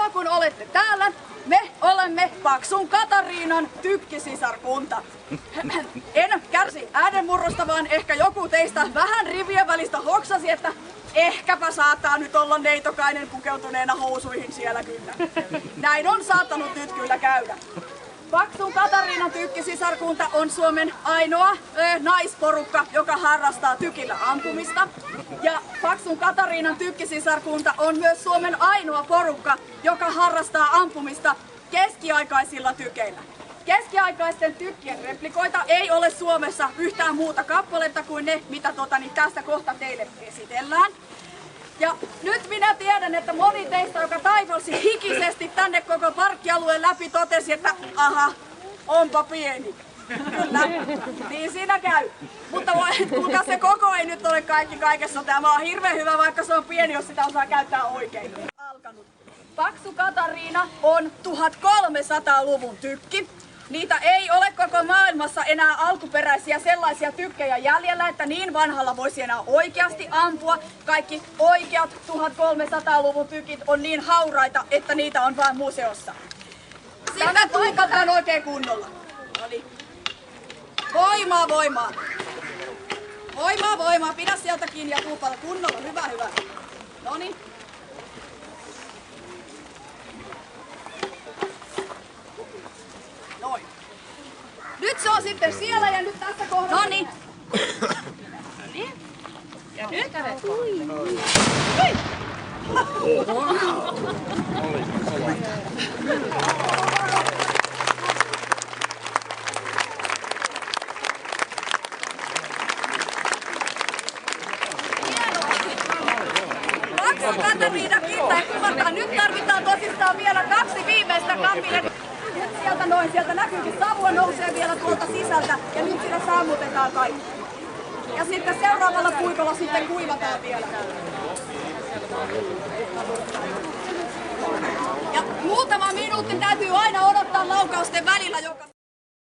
Hienoa, kun olette täällä. Me olemme Paksun Katariinan tykkisisarkunta. En kärsi äänenmurrosta, vaan ehkä joku teistä vähän rivien välistä hoksasi, että ehkäpä saattaa nyt olla neitokainen pukeutuneena housuihin siellä kyllä. Näin on saattanut nyt kyllä käydä. Paksun Katariinan tykkisisarkunta on Suomen ainoa naisporukka, joka harrastaa tykillä ampumista. Ja Paksun Katariinan tykkisisarkunta on myös Suomen ainoa porukka, joka harrastaa ampumista keskiaikaisilla tykeillä. Keskiaikaisten tykkien replikoita ei ole Suomessa yhtään muuta kappaletta kuin ne, mitä tästä kohta teille esitellään. Ja nyt minä tiedän, että moni teistä, joka taivalsi hikisesti tänne koko parkkialueen läpi, totesi, että aha, onpa pieni. Kyllä, niin siinä käy. Mutta kuinka se koko ei nyt ole kaikki kaikessa. Tämä on hirveän hyvä, vaikka se on pieni, jos sitä osaa käyttää oikein. Alkanut. Paksu Katariina on 1300-luvun tykki. Niitä ei ole koko maailmassa enää alkuperäisiä sellaisia tykkejä jäljellä, että niin vanhalla voisi enää oikeasti ampua. Kaikki oikeat 1300-luvun tykit on niin hauraita, että niitä on vain museossa. Sitten tuikataan oikein kunnolla. Noniin. Voimaa, voimaa. Voimaa, voimaa. Pidä sieltä kiinni ja puupalla kunnolla. Hyvä, hyvä. Noniin. Noin. Nyt se on sitten siellä ja nyt tässä kohdassa. Noniin. Noniin. Ja nyt kädet kohdalle. Paksu Katariina kiittää ja kuvataan. Nyt tarvitaan tosissaan vielä 2 viimeistä kappiletta. Sieltä noin, sieltä näkyykin savua nousee vielä tuolta sisältä ja nyt siinä sammutetaan kaikki. Ja sitten seuraavalla puikolla sitten kuivataan vielä. Ja muutama minuutti täytyy aina odottaa laukausten välillä joka